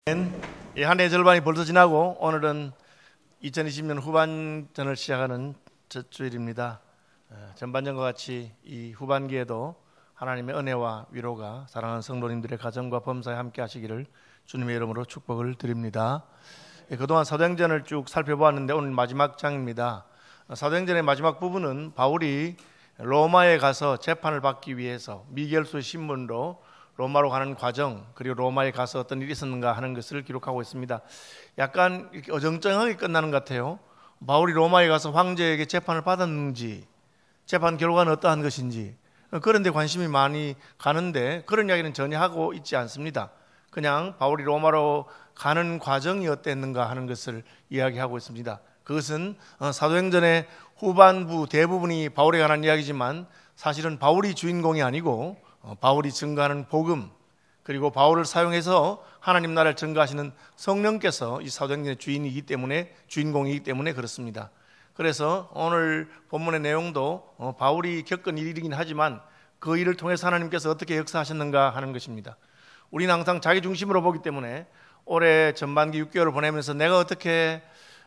한 해 절반이 벌써 지나고 오늘은 2020년 후반전을 시작하는 첫 주일입니다. 전반전과 같이 이 후반기에도 하나님의 은혜와 위로가 사랑하는 성도님들의 가정과 범사에 함께 하시기를 주님의 이름으로 축복을 드립니다. 그동안 사도행전을 쭉 살펴보았는데 오늘 마지막 장입니다. 사도행전의 마지막 부분은 바울이 로마에 가서 재판을 받기 위해서 미결소 신문으로 로마로 가는 과정, 그리고 로마에 가서 어떤 일이 있었는가 하는 것을 기록하고 있습니다. 약간 이렇게 어정쩡하게 끝나는 것 같아요. 바울이 로마에 가서 황제에게 재판을 받았는지, 재판 결과는 어떠한 것인지, 그런 데 관심이 많이 가는데 그런 이야기는 전혀 하고 있지 않습니다. 그냥 바울이 로마로 가는 과정이 어땠는가 하는 것을 이야기하고 있습니다. 그것은 사도행전의 후반부 대부분이 바울에 관한 이야기지만 사실은 바울이 주인공이 아니고 바울이 증거하는 복음, 그리고 바울을 사용해서 하나님 나라를 증거하시는 성령께서 이 사도행전의 주인공이기 때문에 그렇습니다. 그래서 오늘 본문의 내용도 바울이 겪은 일이긴 하지만 그 일을 통해서 하나님께서 어떻게 역사하셨는가 하는 것입니다. 우리는 항상 자기 중심으로 보기 때문에 올해 전반기 6개월을 보내면서 내가 어떻게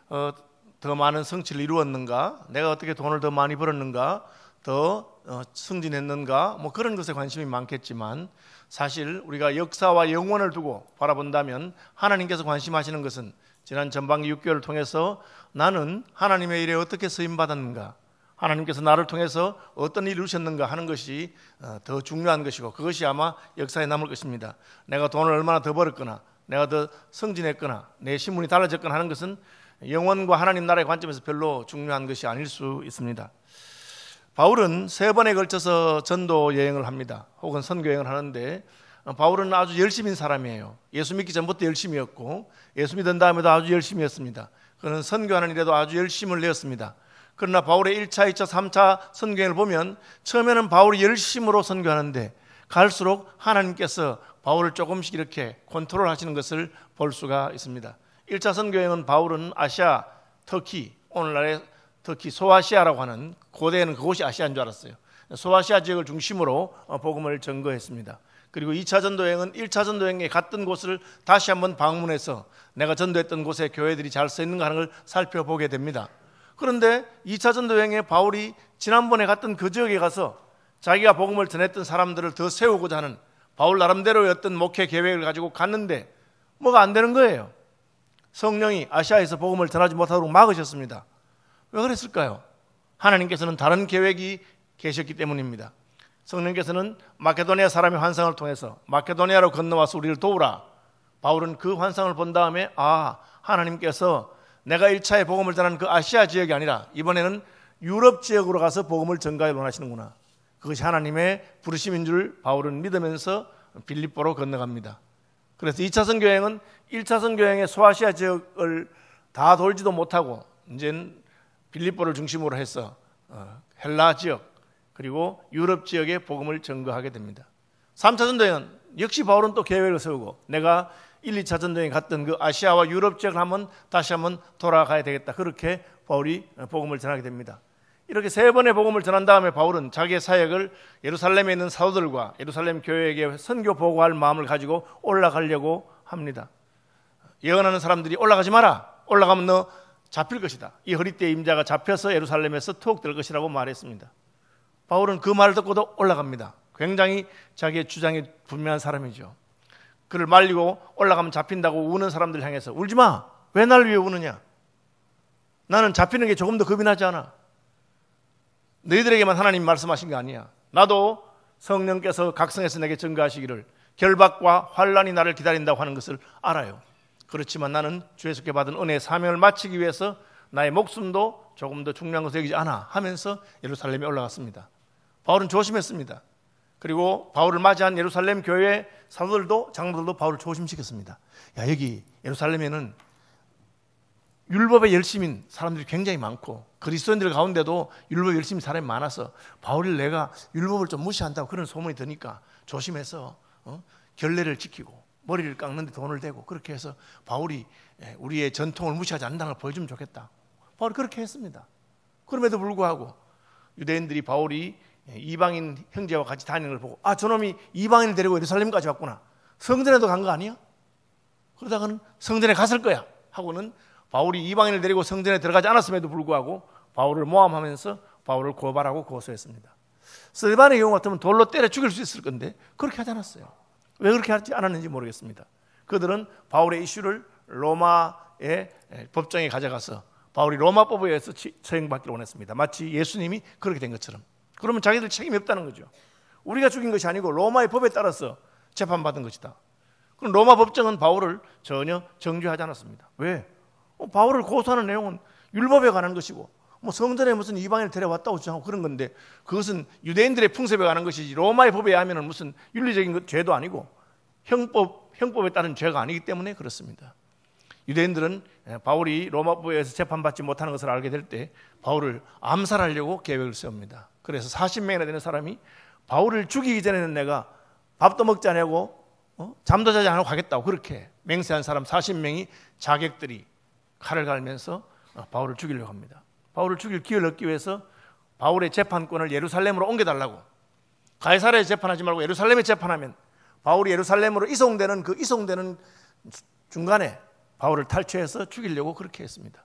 더 많은 성취를 이루었는가, 내가 어떻게 돈을 더 많이 벌었는가, 더 승진했는가, 그런 것에 관심이 많겠지만 사실 우리가 역사와 영원을 두고 바라본다면 하나님께서 관심하시는 것은 지난 전반기 6개월을 통해서 나는 하나님의 일에 어떻게 쓰임받았는가, 하나님께서 나를 통해서 어떤 일을 이루셨는가 하는 것이 더 중요한 것이고, 그것이 아마 역사에 남을 것입니다. 내가 돈을 얼마나 더 벌었거나, 내가 더 승진했거나, 내 신분이 달라졌거나 하는 것은 영원과 하나님 나라의 관점에서 별로 중요한 것이 아닐 수 있습니다. 바울은 3번에 걸쳐서 전도 여행을 합니다. 혹은 선교 여행을 하는데 바울은 아주 열심인 사람이에요. 예수 믿기 전부터 열심이었고 예수 믿은 다음에도 아주 열심이었습니다. 그는 선교하는 일에도 아주 열심을 내었습니다. 그러나 바울의 1차, 2차, 3차 선교행을 보면 처음에는 바울이 열심으로 선교하는데 갈수록 하나님께서 바울을 조금씩 이렇게 컨트롤 하시는 것을 볼 수가 있습니다. 1차 선교행은 바울은 아시아, 터키, 오늘날의 터키 소아시아라고 하는, 고대에는 그곳이 아시아인 줄 알았어요. 소아시아 지역을 중심으로 복음을 전거했습니다. 그리고 2차 전도여행은 1차 전도여행에 갔던 곳을 다시 한번 방문해서 내가 전도했던 곳에 교회들이 잘 서 있는가 하는 걸 살펴보게 됩니다. 그런데 2차 전도여행에 바울이 지난번에 갔던 그 지역에 가서 자기가 복음을 전했던 사람들을 더 세우고자 하는 바울 나름대로의 어떤 목회 계획을 가지고 갔는데 뭐가 안 되는 거예요. 성령이 아시아에서 복음을 전하지 못하도록 막으셨습니다. 왜 그랬을까요? 하나님께서는 다른 계획이 계셨기 때문입니다. 성령께서는 마케도니아 사람의 환상을 통해서 마케도니아로 건너와서 우리를 도우라. 바울은 그 환상을 본 다음에 하나님께서 내가 1차에 복음을 전하는 그 아시아 지역이 아니라 이번에는 유럽 지역으로 가서 복음을 전가해 원하시는구나. 그것이 하나님의 부르심인 줄 바울은 믿으면서 빌립보로 건너갑니다. 그래서 2차 선교여행은 1차 선교여행의 소아시아 지역을 다 돌지도 못하고 이제는 빌립보를 중심으로 해서 헬라 지역 그리고 유럽 지역에 복음을 전거하게 됩니다. 3차 전도여행은 역시 바울은 또 계획을 세우고 내가 1, 2차 전도여행 갔던 그 아시아와 유럽 지역을 다시 한번 돌아가야 되겠다. 그렇게 바울이 복음을 전하게 됩니다. 이렇게 3번의 복음을 전한 다음에 바울은 자기의 사역을 예루살렘에 있는 사도들과 예루살렘 교회에게 선교 보고할 마음을 가지고 올라가려고 합니다. 예언하는 사람들이 올라가지 마라. 올라가면 너 잡힐 것이다. 이 허리띠의 임자가 잡혀서 예루살렘에서 투옥될 것이라고 말했습니다. 바울은 그 말을 듣고도 올라갑니다. 굉장히 자기의 주장이 분명한 사람이죠. 그를 말리고 올라가면 잡힌다고 우는 사람들 향해서 울지 마. 왜 날 위해 우느냐? 나는 잡히는 게 조금 더 겁이 나지 않아. 너희들에게만 하나님 말씀하신 게 아니야. 나도 성령께서 각성해서 내게 증거하시기를 결박과 환난이 나를 기다린다고 하는 것을 알아요. 그렇지만 나는 주 예수께 받은 은혜의 사명을 마치기 위해서 나의 목숨도 조금 더 중요한 것을 여기지 않아 하면서 예루살렘에 올라갔습니다. 바울은 조심했습니다. 그리고 바울을 맞이한 예루살렘 교회 사도들도 장로들도 바울을 조심시켰습니다. 여기 예루살렘에는 율법에 열심인 사람들이 굉장히 많고 그리스도인들 가운데도 율법에 열심인 사람이 많아서 바울을 내가 율법을 좀 무시한다고 그런 소문이 드니까 조심해서 결례를 지키고 머리를 깎는데 돈을 대고 그렇게 해서 바울이 우리의 전통을 무시하지 않는다는 걸 보여주면 좋겠다. 바울이 그렇게 했습니다. 그럼에도 불구하고 유대인들이 바울이 이방인 형제와 같이 다니는 걸 보고 저놈이 이방인을 데리고 예루살렘까지 왔구나. 성전에도 간 거 아니야? 그러다가는 성전에 갔을 거야 하고는 바울이 이방인을 데리고 성전에 들어가지 않았음에도 불구하고 바울을 모함하면서 바울을 고발하고 고소했습니다. 스데반의 경우 같으면 돌로 때려 죽일 수 있을 건데 그렇게 하지 않았어요. 왜 그렇게 하지 않았는지 모르겠습니다. 그들은 바울의 이슈를 로마의 법정에 가져가서 바울이 로마법에 의해서 처형받기를 원했습니다. 마치 예수님이 그렇게 된 것처럼. 그러면 자기들 책임이 없다는 거죠. 우리가 죽인 것이 아니고 로마의 법에 따라서 재판받은 것이다. 그럼 로마 법정은 바울을 전혀 정죄하지 않았습니다. 왜? 바울을 고소하는 내용은 율법에 관한 것이고 성전에 무슨 이방인을 데려왔다고 주장하고 그런 건데 그것은 유대인들의 풍습에 관한 것이지 로마의 법에 의하면 무슨 윤리적인 죄도 아니고 형법에 따른 죄가 아니기 때문에 그렇습니다. 유대인들은 바울이 로마법에 의해서 재판받지 못하는 것을 알게 될 때 바울을 암살하려고 계획을 세웁니다. 그래서 40명이나 되는 사람이 바울을 죽이기 전에는 내가 밥도 먹지 않고 잠도 자지 않고 가겠다고 그렇게 맹세한 사람 40명이 자객들이 칼을 갈면서 바울을 죽이려고 합니다. 바울을 죽일 기회를 얻기 위해서 바울의 재판권을 예루살렘으로 옮겨달라고, 가이사랴에 재판하지 말고 예루살렘에 재판하면 바울이 예루살렘으로 이송되는 중간에 바울을 탈취해서 죽이려고 그렇게 했습니다.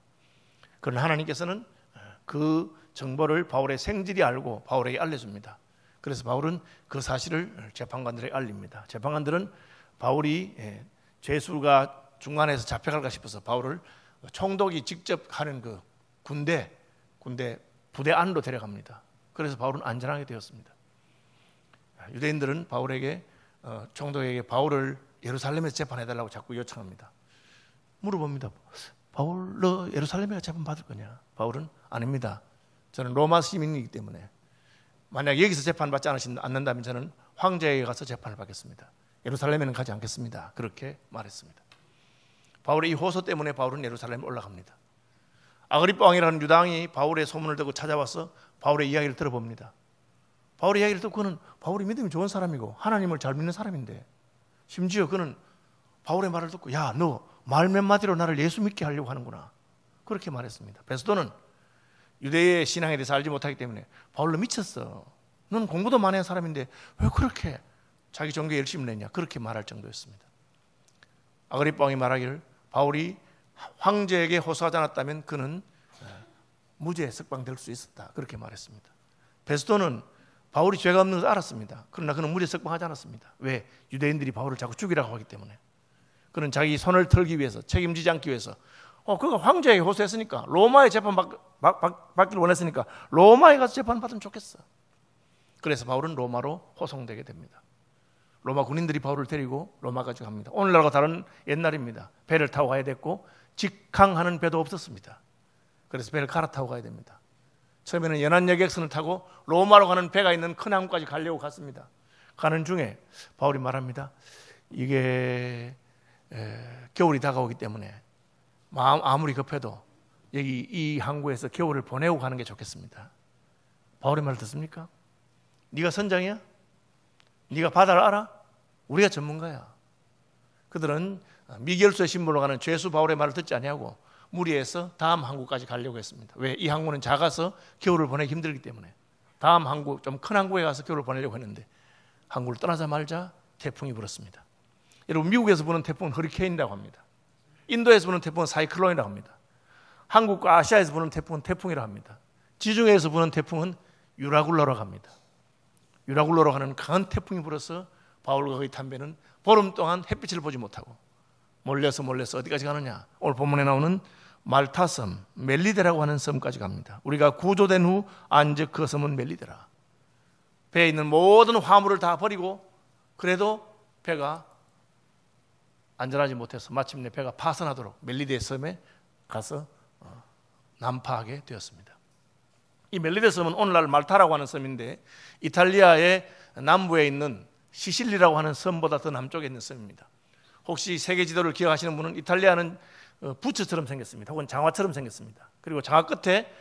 그러나 하나님께서는 그 정보를 바울의 생질이 알고 바울에게 알려줍니다. 그래서 바울은 그 사실을 재판관들에게 알립니다. 재판관들은 바울이 죄수가 중간에서 잡혀갈까 싶어서 바울을 총독이 직접 하는 그 부대 안으로 데려갑니다. 그래서 바울은 안전하게 되었습니다. 유대인들은 바울에게 총독에게 바울을 예루살렘에서 재판해달라고 자꾸 요청합니다. 물어봅니다. 바울 너 예루살렘에서 재판받을 거냐? 바울은 아닙니다. 저는 로마 시민이기 때문에 만약 여기서 재판받지 않는다면 저는 황제에게 가서 재판을 받겠습니다. 예루살렘에는 가지 않겠습니다. 그렇게 말했습니다. 바울의 이 호소 때문에 바울은 예루살렘에 올라갑니다. 아그리빠 왕이라는 유다왕이 바울의 소문을 듣고 찾아와서 바울의 이야기를 들어봅니다. 바울의 이야기를 듣고 그는 바울이 믿음이 좋은 사람이고 하나님을 잘 믿는 사람인데 심지어 그는 바울의 말을 듣고 야, 너 말 몇 마디로 나를 예수 믿게 하려고 하는구나. 그렇게 말했습니다. 베스도는 유대의 신앙에 대해서 알지 못하기 때문에 바울로 미쳤어. 넌 공부도 많이 한 사람인데 왜 그렇게 자기 종교에 열심히 냈냐. 그렇게 말할 정도였습니다. 아그리빠 왕이 말하기를 바울이 황제에게 호소하지 않았다면 그는 무죄 석방될 수 있었다. 그렇게 말했습니다. 베스도는 바울이 죄가 없는 것을 알았습니다. 그러나 그는 무죄 석방하지 않았습니다. 왜? 유대인들이 바울을 자꾸 죽이라고 하기 때문에. 그는 자기 손을 털기 위해서, 책임지지 않기 위해서 그가 황제에게 호소했으니까, 로마에 재판받기를 원했으니까 로마에 가서 재판받으면 좋겠어. 그래서 바울은 로마로 호송되게 됩니다. 로마 군인들이 바울을 데리고 로마까지 갑니다. 오늘날과 다른 옛날입니다. 배를 타고 가야 됐고 직항하는 배도 없었습니다. 그래서 배를 갈아타고 가야 됩니다. 처음에는 연안여객선을 타고 로마로 가는 배가 있는 큰 항구까지 가려고 갔습니다. 가는 중에 바울이 말합니다. 이게 겨울이 다가오기 때문에 아무리 급해도 여기 이 항구에서 겨울을 보내고 가는 게 좋겠습니다. 바울의 말을 듣습니까? 네가 선장이야? 네가 바다를 알아? 우리가 전문가야. 그들은 미결수의 신분으로 가는 죄수 바울의 말을 듣지 아니하고 무리해서 다음 항구까지 가려고 했습니다. 왜? 이 항구는 작아서 겨울을 보내기 힘들기 때문에 다음 항구, 좀 큰 항구에 가서 겨울을 보내려고 했는데 항구를 떠나자마자 태풍이 불었습니다. 여러분, 미국에서 부는 태풍은 허리케인이라고 합니다. 인도에서 부는 태풍은 사이클론이라고 합니다. 한국과 아시아에서 부는 태풍은 태풍이라고 합니다. 지중해에서 부는 태풍은 유라굴로라고 합니다. 유라굴로로 가는 강한 태풍이 불어서 바울과 그의 탐배는 보름 동안 햇빛을 보지 못하고 몰려서 어디까지 가느냐? 오늘 본문에 나오는 말타 섬, 멜리데라고 하는 섬까지 갑니다. 우리가 구조된 후 안즉 그 섬은 멜리데라. 배에 있는 모든 화물을 다 버리고 그래도 배가 안전하지 못해서 마침내 배가 파선하도록 멜리데 섬에 가서 난파하게 되었습니다. 이 멜리데 섬은 오늘날 말타라고 하는 섬인데 이탈리아의 남부에 있는 시실리라고 하는 섬보다 더 남쪽에 있는 섬입니다. 혹시 세계 지도를 기억하시는 분은 이탈리아는 부츠처럼 생겼습니다. 혹은 장화처럼 생겼습니다. 그리고 장화 끝에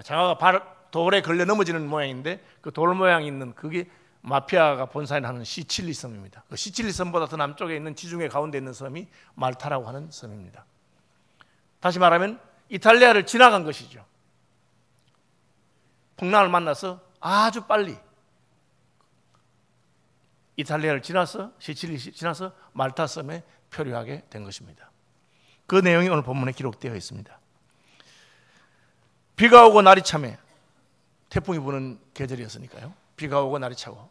장화가 돌에 걸려 넘어지는 모양인데 그 돌 모양이 있는 그게 마피아가 본사에 하는 시칠리 섬입니다. 그 시칠리 섬보다 더 남쪽에 있는 지중해 가운데 있는 섬이 말타라고 하는 섬입니다. 다시 말하면 이탈리아를 지나간 것이죠. 풍랑을 만나서 아주 빨리 이탈리아를 지나서 시칠리 지나서 말타 섬에 표류하게 된 것입니다. 그 내용이 오늘 본문에 기록되어 있습니다. 비가 오고 날이 차매, 태풍이 부는 계절이었으니까요. 비가 오고 날이 차고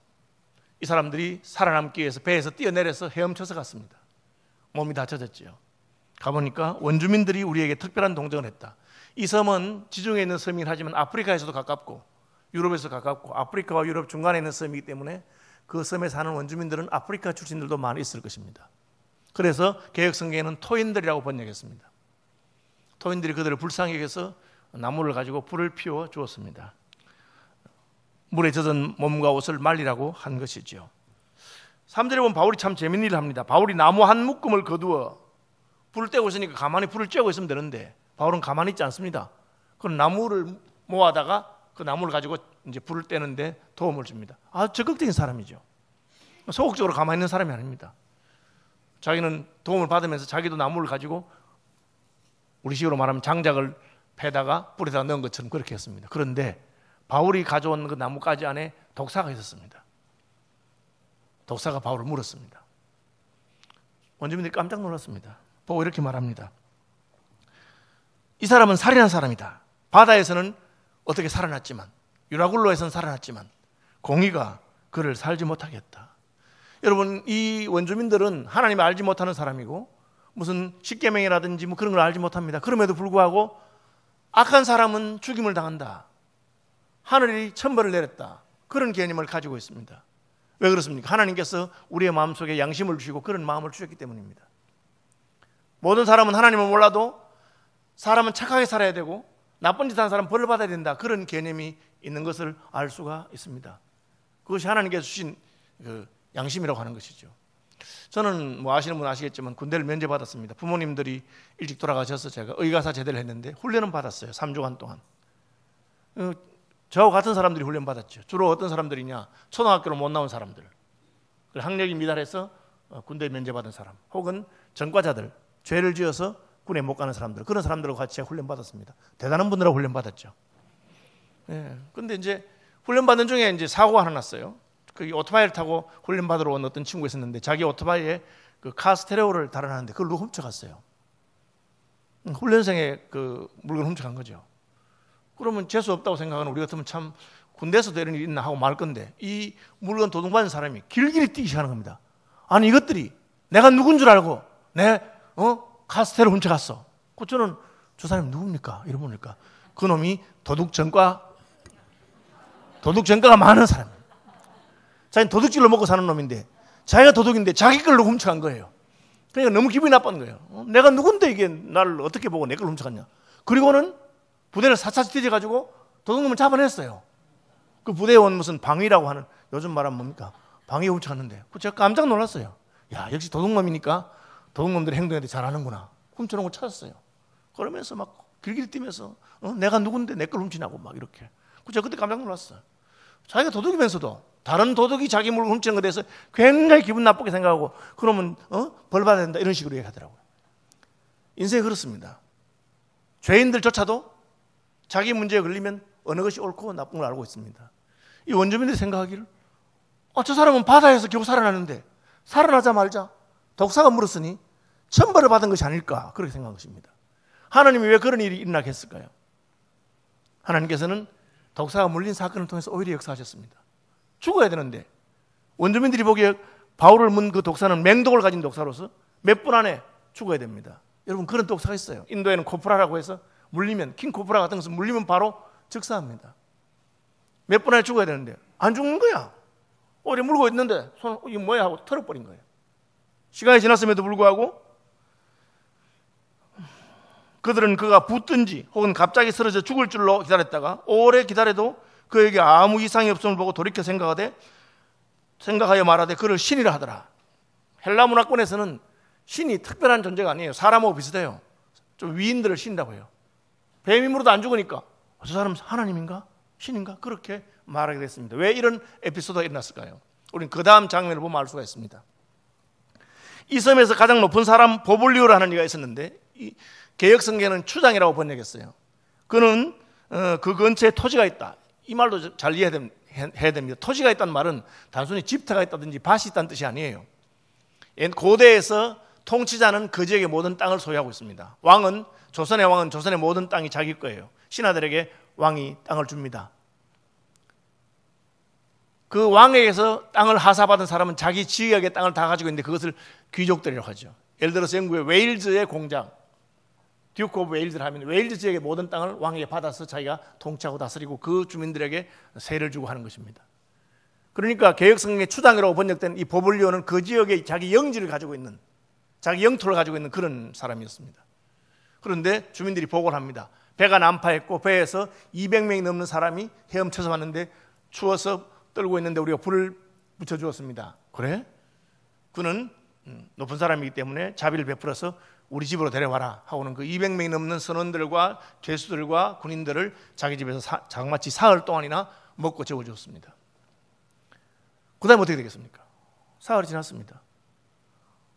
이 사람들이 살아남기 위해서 배에서 뛰어내려서 헤엄쳐서 갔습니다. 몸이 다 젖었지요. 가보니까 원주민들이 우리에게 특별한 동정을 했다. 이 섬은 지중해에 있는 섬이긴 하지만 아프리카에서도 가깝고 유럽에서 가깝고 아프리카와 유럽 중간에 있는 섬이기 때문에 그 섬에 사는 원주민들은 아프리카 출신들도 많이 있을 것입니다. 그래서 개역성경에는 토인들이라고 번역했습니다. 토인들이 그들을 불쌍히 여겨서 나무를 가지고 불을 피워 주었습니다. 물에 젖은 몸과 옷을 말리라고 한 것이지요. 3절에 보면 바울이 참 재밌는 일을 합니다. 바울이 나무 한 묶음을 거두어 불을 떼고 있으니까 가만히 불을 쬐고 있으면 되는데 바울은 가만히 있지 않습니다. 그럼 나무를 모아다가 그 나무를 가지고 이제 불을 떼는데 도움을 줍니다. 아주 적극적인 사람이죠. 소극적으로 가만히 있는 사람이 아닙니다. 자기는 도움을 받으면서 자기도 나무를 가지고 우리식으로 말하면 장작을 패다가 불에다 넣은 것처럼 그렇게 했습니다. 그런데 바울이 가져온 그 나뭇가지 안에 독사가 있었습니다. 독사가 바울을 물었습니다. 원주민들이 깜짝 놀랐습니다. 보고 이렇게 말합니다. 이 사람은 살인한 사람이다. 바다에서는 어떻게 살아났지만, 유라굴로에서는 살아났지만 공의가 그를 살지 못하게 했다. 여러분, 이 원주민들은 하나님을 알지 못하는 사람이고 무슨 십계명이라든지 뭐 그런 걸 알지 못합니다. 그럼에도 불구하고 악한 사람은 죽임을 당한다. 하늘이 천벌을 내렸다. 그런 개념을 가지고 있습니다. 왜 그렇습니까? 하나님께서 우리의 마음속에 양심을 주시고 그런 마음을 주셨기 때문입니다. 모든 사람은 하나님을 몰라도 사람은 착하게 살아야 되고 나쁜 짓 하는 사람은 벌을 받아야 된다. 그런 개념이 있는 것을 알 수가 있습니다. 그것이 하나님께서 주신 그 양심이라고 하는 것이죠. 저는 뭐 아시는 분 아시겠지만 군대를 면제받았습니다. 부모님들이 일찍 돌아가셔서 제가 의가사 제대를 했는데 훈련은 받았어요. 3주간 동안. 저와 같은 사람들이 훈련 받았죠. 주로 어떤 사람들이냐? 초등학교로 못 나온 사람들, 학력이 미달해서 군대 면제받은 사람, 혹은 전과자들, 죄를 지어서 군에 못 가는 사람들, 그런 사람들과 같이 훈련 받았습니다. 대단한 분들하고 훈련 받았죠. 근데 이제 훈련 받는 중에 이제 사고가 하나 났어요. 그 오토바이를 타고 훈련 받으러 온 어떤 친구가 있었는데 자기 오토바이에 그 카스테레오를 달아놨는데 그걸 누가 훔쳐갔어요. 훈련생의 그 물건 훔쳐간 거죠. 그러면 재수 없다고 생각하는 우리 같으면 참 군대에서도 이런 일이 있나 하고 말 건데 이 물건 도둑받은 사람이 길길이 뛰기 시작하는 겁니다. 아니 이것들이 내가 누군 줄 알고 내 카스테레오 훔쳐갔어. 그 저는 저 사람이 누굽니까? 이러니까 그 놈이 도둑 전과가 많은 사람이에요. 자기는 도둑질로 먹고 사는 놈인데 자기가 도둑인데 자기 걸로 훔쳐간 거예요. 그러니까 너무 기분이 나쁜 거예요. 내가 누군데 이게 나를 어떻게 보고 내 걸 훔쳐갔냐. 그리고는 부대를 사차시 뒤져가지고 도둑놈을 잡아냈어요. 그 부대에 온 무슨 방위라고 하는, 요즘 말하면 뭡니까? 방위 훔쳐갔는데 제가 깜짝 놀랐어요. 야, 역시 도둑놈이니까 도둑놈들의 행동에 잘하는구나. 훔쳐놓은 걸 찾았어요. 그러면서 막 길길이 뛰면서 내가 누군데 내 걸 훔치냐고 막 이렇게. 제가 그때 깜짝 놀랐어요. 자기가 도둑이면서도 다른 도둑이 자기 물건 훔치는 것에 대해서 굉장히 기분 나쁘게 생각하고 그러면 벌 받아야 된다 이런 식으로 얘기하더라고요. 인생이 그렇습니다. 죄인들조차도 자기 문제에 걸리면 어느 것이 옳고 나쁜 걸 알고 있습니다. 이 원주민들이 생각하기를 저 사람은 바다에서 겨우 살아났는데 살아나자마자 독사가 물었으니 천벌을 받은 것이 아닐까 그렇게 생각한 것입니다. 하나님이 왜 그런 일이 일어나게 했을까요? 하나님께서는 독사가 물린 사건을 통해서 오히려 역사하셨습니다. 죽어야 되는데 원주민들이 보기에 바울을 문 그 독사는 맹독을 가진 독사로서 몇 분 안에 죽어야 됩니다. 여러분 그런 독사가 있어요. 인도에는 코프라라고 해서 물리면 킹 코프라 같은 것은 물리면 바로 즉사합니다. 몇 분 안에 죽어야 되는데 안 죽는 거야. 오래 물고 있는데 손 이게 뭐야 하고 털어버린 거예요. 시간이 지났음에도 불구하고 그들은 그가 붙든지 혹은 갑자기 쓰러져 죽을 줄로 기다렸다가 오래 기다려도 그에게 아무 이상이 없음을 보고 돌이켜 생각하여 말하되 그를 신이라 하더라. 헬라 문화권에서는 신이 특별한 존재가 아니에요. 사람하고 비슷해요. 좀 위인들을 신이라고 해요. 뱀이 물어도 안 죽으니까 저 사람 하나님인가? 신인가? 그렇게 말하게 됐습니다. 왜 이런 에피소드가 일어났을까요? 우리는 그 다음 장면을 보면 알 수가 있습니다. 이 섬에서 가장 높은 사람 보블리오라는 이가 있었는데 이 개역성경에는 추장이라고 번역했어요. 그는 그 근처에 토지가 있다. 이 말도 잘 이해해야 됩니다. 토지가 있다는 말은 단순히 집터가 있다든지 밭이 있다는 뜻이 아니에요. 고대에서 통치자는 그 지역의 모든 땅을 소유하고 있습니다. 왕은 조선의 모든 땅이 자기 거예요. 신하들에게 왕이 땅을 줍니다. 그 왕에게서 땅을 하사받은 사람은 자기 지역의 땅을 다 가지고 있는데 그것을 귀족들이라고 하죠. 예를 들어서 영국의 웨일즈의 공장, 듀크 오브 웨일즈를 하면 웨일즈 지역의 모든 땅을 왕에게 받아서 자기가 통치하고 다스리고 그 주민들에게 세를 주고 하는 것입니다. 그러니까 개혁성경의 추장이라고 번역된 이 보블리오는 그 지역에 자기 영지를 가지고 있는, 자기 영토를 가지고 있는 그런 사람이었습니다. 그런데 주민들이 보고를 합니다. 배가 난파했고 배에서 200명이 넘는 사람이 헤엄쳐서 왔는데 추워서 떨고 있는데 우리가 불을 붙여주었습니다. 그래? 그는 높은 사람이기 때문에 자비를 베풀어서 우리 집으로 데려와라 하고는 그 200명이 넘는 선원들과 죄수들과 군인들을 자기 집에서 장마치 사흘 동안이나 먹고 재워주었습니다. 그 다음에 어떻게 되겠습니까? 사흘이 지났습니다.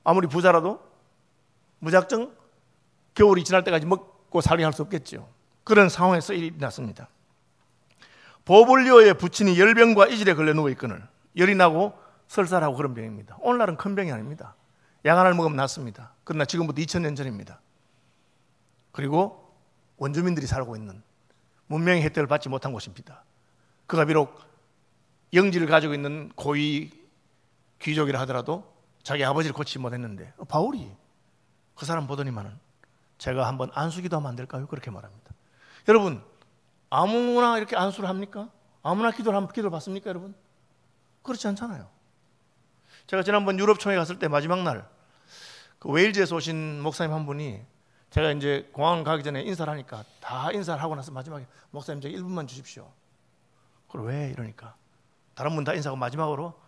아무리 부자라도 무작정 겨울이 지날 때까지 먹고 살게 할 수 없겠죠. 그런 상황에서 일이 났습니다. 보블리오의 부친이 열병과 이질에 걸려 누워 있거늘 열이 나고 설사하고 그런 병입니다. 오늘날은 큰 병이 아닙니다. 약 하나를 먹으면 낫습니다. 그러나 지금부터 2000년 전입니다. 그리고 원주민들이 살고 있는 문명의 혜택을 받지 못한 곳입니다. 그가 비록 영지를 가지고 있는 고위 귀족이라 하더라도 자기 아버지를 고치지 못했는데 바울이 그 사람 보더니만은 제가 한번 안수기도 하면 안 될까요? 그렇게 말합니다. 여러분, 아무나 이렇게 안수를 합니까? 아무나 기도를 받습니까, 여러분? 그렇지 않잖아요. 제가 지난번 유럽 총회 갔을 때 마지막 날 그 웨일즈에서 오신 목사님 한 분이 제가 이제 공항 가기 전에 인사를 하니까 다 인사를 하고 나서 마지막에 목사님 제가 1분만 주십시오. 그걸 왜 이러니까 다른 분 다 인사하고 마지막으로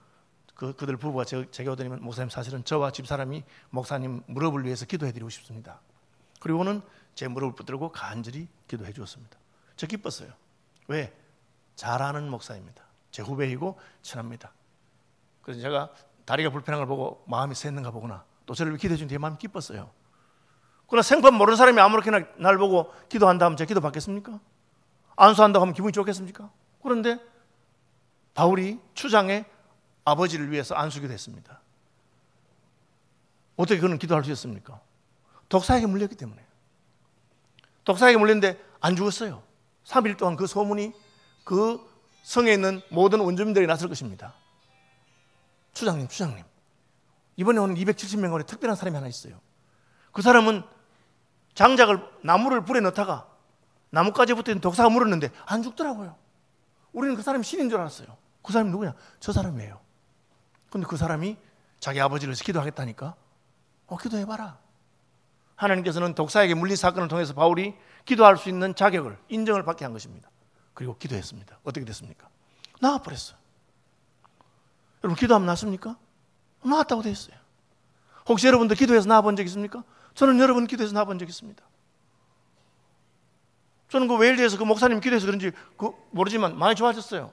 그들 부부가 제게 오더니만 목사님 사실은 저와 집사람이 목사님 무릎을 위해서 기도해드리고 싶습니다. 그리고는 제 무릎을 붙들고 간절히 기도해 주었습니다. 저 기뻤어요. 왜? 잘 아는 목사입니다. 제 후배이고 친합니다. 그래서 제가 다리가 불편한 걸 보고 마음이 샜는가 보구나. 또 저를 기도해 준 뒤에 마음이 기뻤어요. 그러나 생판 모르는 사람이 아무렇게나 날 보고 기도한다 하면 제가 기도 받겠습니까? 안수한다고 하면 기분이 좋겠습니까? 그런데 바울이 추장의 아버지를 위해서 안수기도 했습니다. 어떻게 그는 기도할 수 있었습니까? 독사에게 물렸기 때문에. 독사에게 물렸는데 안 죽었어요. 3일 동안 그 소문이 그 성에 있는 모든 원주민들이 났을 것입니다. 추장님 이번에 오는 270명 안에 특별한 사람이 하나 있어요. 그 사람은 나무를 불에 넣다가 나뭇가지에 붙어있는 독사가 물었는데 안 죽더라고요. 우리는 그 사람이 신인 줄 알았어요. 그 사람이 누구냐? 저 사람이에요. 근데 그 사람이 자기 아버지를 위해서 기도하겠다니까 기도해봐라. 하나님께서는 독사에게 물린 사건을 통해서 바울이 기도할 수 있는 자격을, 인정을 받게 한 것입니다. 그리고 기도했습니다. 어떻게 됐습니까? 나아버렸어요. 여러분, 기도하면 낫습니까? 나았다고 되어 있어요. 혹시 여러분도 기도해서 나아본 적 있습니까? 저는 여러분 기도해서 나아본 적 있습니다. 저는 그 웨일즈에서 그 목사님 기도해서 그런지 모르지만 많이 좋아졌어요.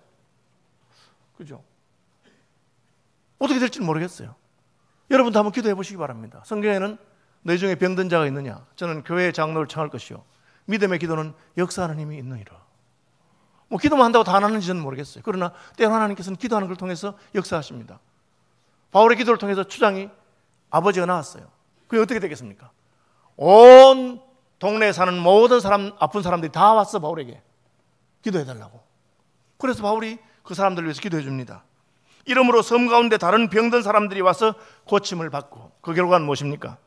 그죠? 어떻게 될지는 모르겠어요. 여러분도 한번 기도해 보시기 바랍니다. 성경에는 너희 중에 병든 자가 있느냐? 저는 교회의 장로를 청할 것이요 믿음의 기도는 역사하는 힘이 있느니라. 기도만 한다고 다 나는지 저는 모르겠어요. 그러나 때로 하나님께서는 기도하는 걸 통해서 역사하십니다. 바울의 기도를 통해서 추장이 아버지가 나왔어요. 그게 어떻게 되겠습니까? 온 동네에 사는 모든 아픈 사람들이 다 왔어, 바울에게 기도해달라고. 그래서 바울이 그 사람들을 위해서 기도해 줍니다. 이러므로 섬 가운데 다른 병든 사람들이 와서 고침을 받고, 그 결과는 무엇입니까?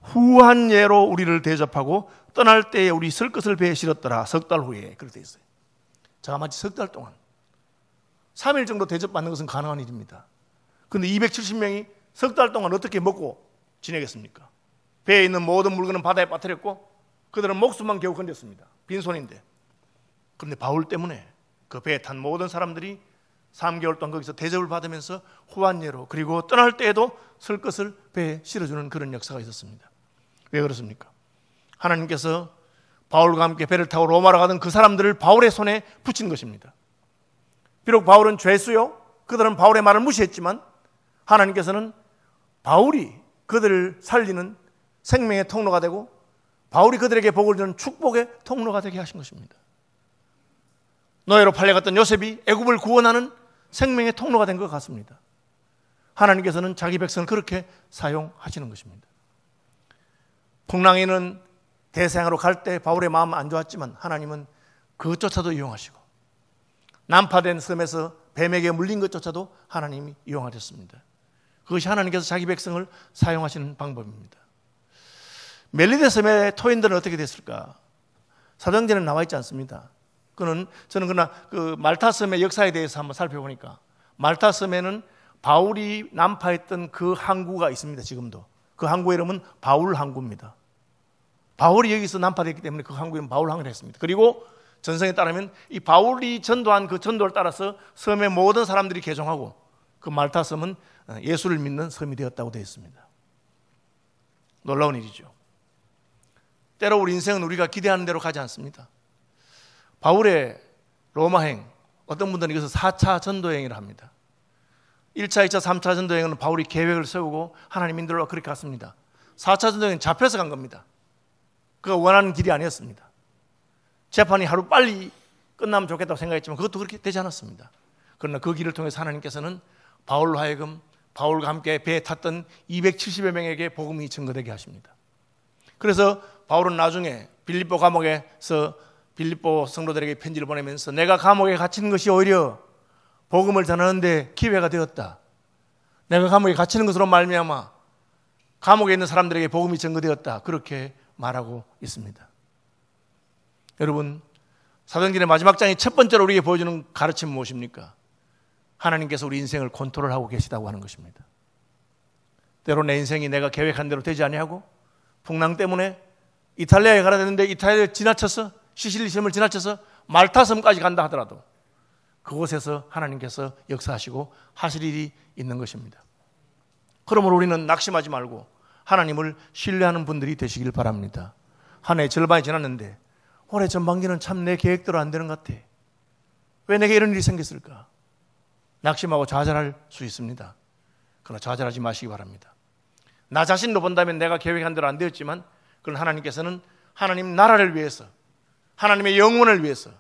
후한 예로 우리를 대접하고 떠날 때에 우리 쓸 것을 배에 실었더라. 석 달 후에. 그렇게 되어 있어요. 자, 마치 석 달 동안 3일 정도 대접받는 것은 가능한 일입니다. 그런데 270명이 석 달 동안 어떻게 먹고 지내겠습니까? 배에 있는 모든 물건은 바다에 빠뜨렸고 그들은 목숨만 겨우 건졌습니다. 빈손인데. 그런데 바울 때문에 그 배에 탄 모든 사람들이 3개월 동안 거기서 대접을 받으면서 후한예로, 그리고 떠날 때에도 쓸 것을 배에 실어주는 그런 역사가 있었습니다. 왜 그렇습니까? 하나님께서 바울과 함께 배를 타고 로마로 가던 그 사람들을 바울의 손에 붙인 것입니다. 비록 바울은 죄수요, 그들은 바울의 말을 무시했지만 하나님께서는 바울이 그들을 살리는 생명의 통로가 되고 바울이 그들에게 복을 주는 축복의 통로가 되게 하신 것입니다. 노예로 팔려갔던 요셉이 애굽을 구원하는 생명의 통로가 된 것 같습니다. 하나님께서는 자기 백성을 그렇게 사용하시는 것입니다. 풍랑에는 대서양으로 갈 때 바울의 마음은 안 좋았지만 하나님은 그것조차도 이용하시고 난파된 섬에서 뱀에게 물린 것조차도 하나님이 이용하셨습니다. 그것이 하나님께서 자기 백성을 사용하시는 방법입니다. 멜리데 섬의 토인들은 어떻게 됐을까? 사도행전에 나와 있지 않습니다. 저는 그러나 그 말타 섬의 역사에 대해서 한번 살펴보니까 말타 섬에는 바울이 난파했던 그 항구가 있습니다. 지금도 그 항구의 이름은 바울 항구입니다. 바울이 여기서 난파됐기 때문에 그 항구에 바울 항구를 했습니다. 그리고 전성에 따르면 이 바울이 전도한 그 전도를 따라서 섬의 모든 사람들이 개종하고 그 말타 섬은 예수를 믿는 섬이 되었다고 되어 있습니다. 놀라운 일이죠. 때로 우리 인생은 우리가 기대하는 대로 가지 않습니다. 바울의 로마행, 어떤 분들은 이것을 4차 전도행이라 합니다. 1차, 2차, 3차 전도행은 바울이 계획을 세우고 하나님 인도로 그렇게 갔습니다. 4차 전도행은 잡혀서 간 겁니다. 그가 원하는 길이 아니었습니다. 재판이 하루 빨리 끝나면 좋겠다고 생각했지만 그것도 그렇게 되지 않았습니다. 그러나 그 길을 통해서 하나님께서는 바울로 하여금 바울과 함께 배에 탔던 270여 명에게 복음이 증거되게 하십니다. 그래서 바울은 나중에 빌립보 감옥에서 빌립보 성도들에게 편지를 보내면서 내가 감옥에 갇히는 것이 오히려 복음을 전하는데 기회가 되었다. 내가 감옥에 갇히는 것으로 말미암아 감옥에 있는 사람들에게 복음이 증거되었다. 그렇게 말하고 있습니다. 여러분, 사도행전의 마지막 장이 첫 번째로 우리에게 보여주는 가르침은 무엇입니까? 하나님께서 우리 인생을 컨트롤하고 계시다고 하는 것입니다. 때로 내 인생이 내가 계획한 대로 되지 아니하고 풍랑 때문에 이탈리아에 가야 되는데 이탈리아를 지나쳐서 시실리 섬을 지나쳐서 말타 섬까지 간다 하더라도 그곳에서 하나님께서 역사하시고 하실 일이 있는 것입니다. 그러므로 우리는 낙심하지 말고 하나님을 신뢰하는 분들이 되시길 바랍니다. 한 해 절반이 지났는데 올해 전반기는 참 내 계획대로 안 되는 것 같아. 왜 내게 이런 일이 생겼을까? 낙심하고 좌절할 수 있습니다. 그러나 좌절하지 마시기 바랍니다. 나 자신도 본다면 내가 계획한 대로 안 되었지만 그건 하나님께서는 하나님 나라를 위해서 하나님의 영혼을 위해서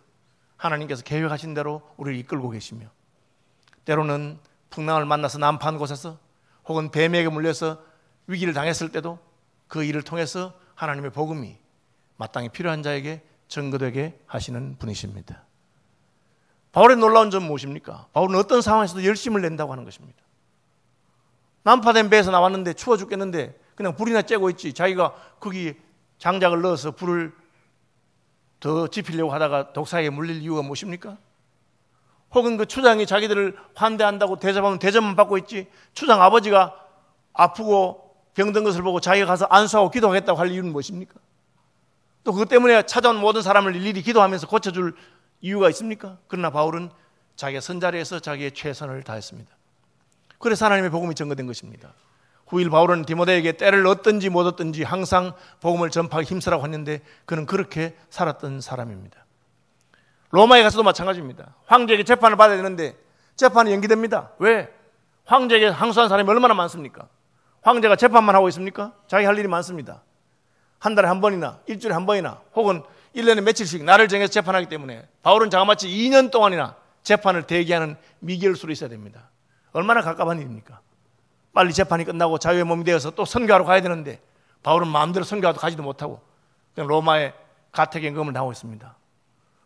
하나님께서 계획하신 대로 우리를 이끌고 계시며 때로는 풍랑을 만나서 난파한 곳에서 혹은 뱀에게 물려서 위기를 당했을 때도 그 일을 통해서 하나님의 복음이 마땅히 필요한 자에게 증거되게 하시는 분이십니다. 바울의 놀라운 점은 무엇입니까? 바울은 어떤 상황에서도 열심을 낸다고 하는 것입니다. 난파된 배에서 나왔는데 추워 죽겠는데 그냥 불이나 쬐고 있지 자기가 거기 장작을 넣어서 불을 더 지피려고 하다가 독사에게 물릴 이유가 무엇입니까? 혹은 그 추장이 자기들을 환대한다고 대접하면 대접만 받고 있지 추장 아버지가 아프고 병든 것을 보고 자기가 가서 안수하고 기도하겠다고 할 이유는 무엇입니까? 또 그것 때문에 찾아온 모든 사람을 일일이 기도하면서 고쳐줄 이유가 있습니까? 그러나 바울은 자기가 선자리에서 자기의 최선을 다했습니다. 그래서 하나님의 복음이 증거된 것입니다. 후일 바울은 디모데에게 때를 얻든지 못 얻든지 항상 복음을 전파하기 힘쓰라고 했는데 그는 그렇게 살았던 사람입니다. 로마에 가서도 마찬가지입니다. 황제에게 재판을 받아야 되는데 재판이 연기됩니다. 왜? 황제에게 항소한 사람이 얼마나 많습니까? 황제가 재판만 하고 있습니까? 자기 할 일이 많습니다. 한 달에 한 번이나 일주일에 한 번이나 혹은 1년에 며칠씩 날을 정해서 재판하기 때문에 바울은 자그마치 2년 동안이나 재판을 대기하는 미결수로 있어야 됩니다. 얼마나 갑갑한 일입니까? 빨리 재판이 끝나고 자유의 몸이 되어서 또 선교하러 가야 되는데 바울은 마음대로 선교하러 가지도 못하고 그냥 로마의 가택연금을 당하고 있습니다.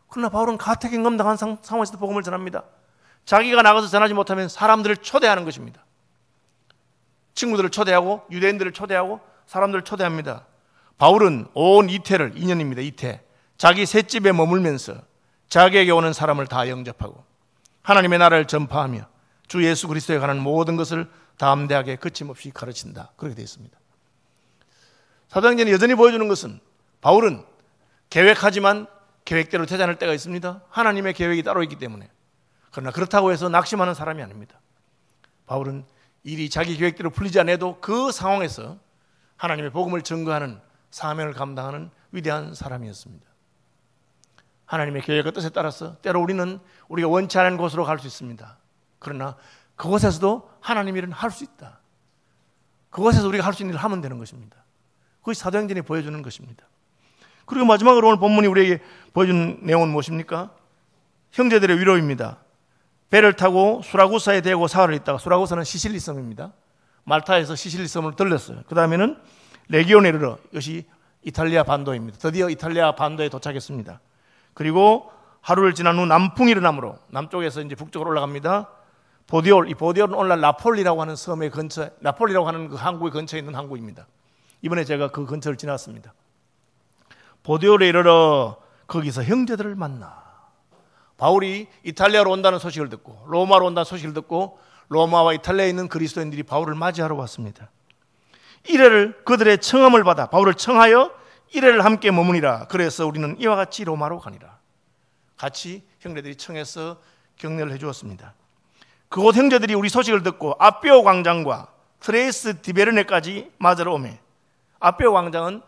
그러나 바울은 가택연금 당한 상황에서도 복음을 전합니다. 자기가 나가서 전하지 못하면 사람들을 초대하는 것입니다. 친구들을 초대하고 유대인들을 초대하고 사람들을 초대합니다. 바울은 온 이태를 2년입니다. 이태 자기 셋집에 머물면서 자기에게 오는 사람을 다 영접하고 하나님의 나라를 전파하며 주 예수 그리스도에 관한 모든 것을 담대하게 거침없이 가르친다. 그렇게 되어 있습니다. 사도행전이 여전히 보여주는 것은 바울은 계획하지만 계획대로 되지 않을 때가 있습니다. 하나님의 계획이 따로 있기 때문에. 그러나 그렇다고 해서 낙심하는 사람이 아닙니다. 바울은 일이 자기 계획대로 풀리지 않아도 그 상황에서 하나님의 복음을 증거하는 사명을 감당하는 위대한 사람이었습니다. 하나님의 계획과 뜻에 따라서 때로 우리는 우리가 원치 않은 곳으로 갈 수 있습니다. 그러나 그곳에서도 하나님 일은 할 수 있다. 그곳에서 우리가 할 수 있는 일을 하면 되는 것입니다. 그것이 사도행전이 보여주는 것입니다. 그리고 마지막으로 오늘 본문이 우리에게 보여주는 내용은 무엇입니까? 형제들의 위로입니다. 배를 타고 수라구사에 대고 사흘을 있다가 수라구사는 시실리 섬입니다. 말타에서 시실리 섬을 들렸어요. 그 다음에는 레기온에 이르러, 이것이 이탈리아 반도입니다. 드디어 이탈리아 반도에 도착했습니다. 그리고 하루를 지난 후 남풍이 일어나므로 남쪽에서 이제 북쪽으로 올라갑니다. 보디올, 이 보디올은 오늘날 나폴리라고 하는 섬의 근처, 나폴리라고 하는 그 항구의 근처에 있는 항구입니다. 이번에 제가 그 근처를 지났습니다. 보디올에 이르러 거기서 형제들을 만나. 바울이 이탈리아로 온다는 소식을 듣고 로마로 온다는 소식을 듣고 로마와 이탈리아에 있는 그리스도인들이 바울을 맞이하러 왔습니다. 이래를 그들의 청함을 받아 바울을 청하여 이래를 함께 머무니라. 그래서 우리는 이와 같이 로마로 가니라. 같이 형제들이 청해서 격려를 해주었습니다. 그곳 형제들이 우리 소식을 듣고 아뼈 광장과 트레이스 디베르네까지 맞으러 오매. 아뼈 광장은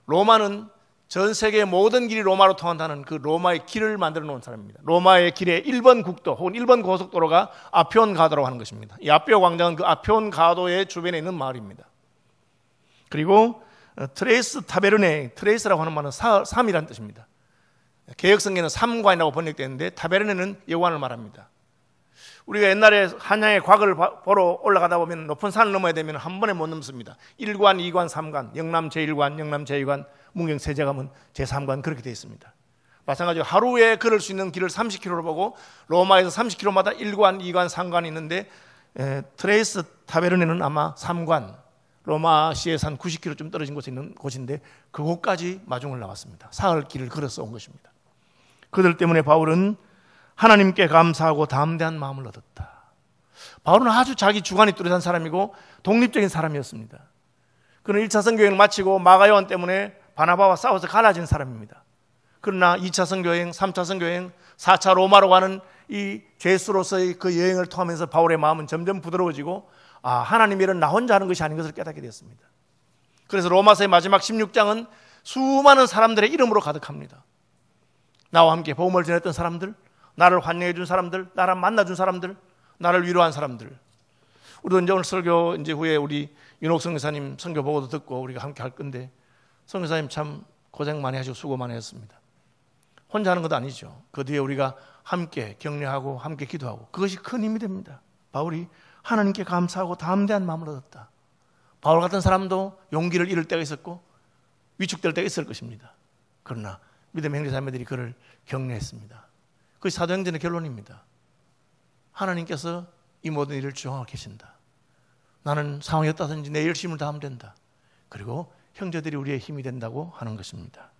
로마는 전 세계 모든 길이 로마로 통한다는 그 로마의 길을 만들어 놓은 사람입니다. 로마의 길의 1번 국도 혹은 1번 고속도로가 아피온 가도라고 하는 것입니다. 이 아뼈 광장은 그 아피온 가도의 주변에 있는 마을입니다. 그리고 트레이스 타베르네, 트레이스라고 하는 말은 삼이라는 뜻입니다. 개혁성경에는 삼관이라고 번역되는데 타베르네는 여관을 말합니다. 우리가 옛날에 한양의 곽을 보러 올라가다 보면 높은 산을 넘어야 되면 한 번에 못 넘습니다. 1관, 2관, 3관, 영남 제1관, 영남 제2관, 문경 세제가문 제3관 그렇게 되어 있습니다. 마찬가지로 하루에 걸을 수 있는 길을 30km로 보고 로마에서 30km마다 1관, 2관, 3관이 있는데 트레이스 타베르네는 아마 3관, 로마시에서 한 90km 좀 떨어진 곳에 있는 곳인데 그곳까지 마중을 나왔습니다. 사흘 길을 걸어서 온 것입니다. 그들 때문에 바울은 하나님께 감사하고 담대한 마음을 얻었다. 바울은 아주 자기 주관이 뚜렷한 사람이고 독립적인 사람이었습니다. 그는 1차 선교행을 마치고 마가요한 때문에 바나바와 싸워서 갈라진 사람입니다. 그러나 2차 선교행, 3차 선교행, 4차 로마로 가는 이 죄수로서의 그 여행을 통하면서 바울의 마음은 점점 부드러워지고 하나님의 일은 나 혼자 하는 것이 아닌 것을 깨닫게 되었습니다. 그래서 로마서의 마지막 16장은 수많은 사람들의 이름으로 가득합니다. 나와 함께 복음을 전했던 사람들, 나를 환영해 준 사람들, 나를 만나 준 사람들, 나를 위로한 사람들. 우리도 이제 오늘 설교 이제 후에 우리 윤옥 선교사님 설교 보고도 듣고 우리가 함께 할 건데 선교사님 참 고생 많이 하시고 수고 많이 했습니다. 혼자 하는 것도 아니죠. 그 뒤에 우리가 함께 격려하고 함께 기도하고 그것이 큰 힘이 됩니다. 바울이 하나님께 감사하고 담대한 마음을 얻었다. 바울 같은 사람도 용기를 잃을 때가 있었고 위축될 때가 있을 것입니다. 그러나 믿음의 형제자매들이 그를 격려했습니다. 그것이 사도행전의 결론입니다. 하나님께서 이 모든 일을 주장하고 계신다. 나는 상황이 어떠든지 내 열심을 다하면 된다. 그리고 형제들이 우리의 힘이 된다고 하는 것입니다.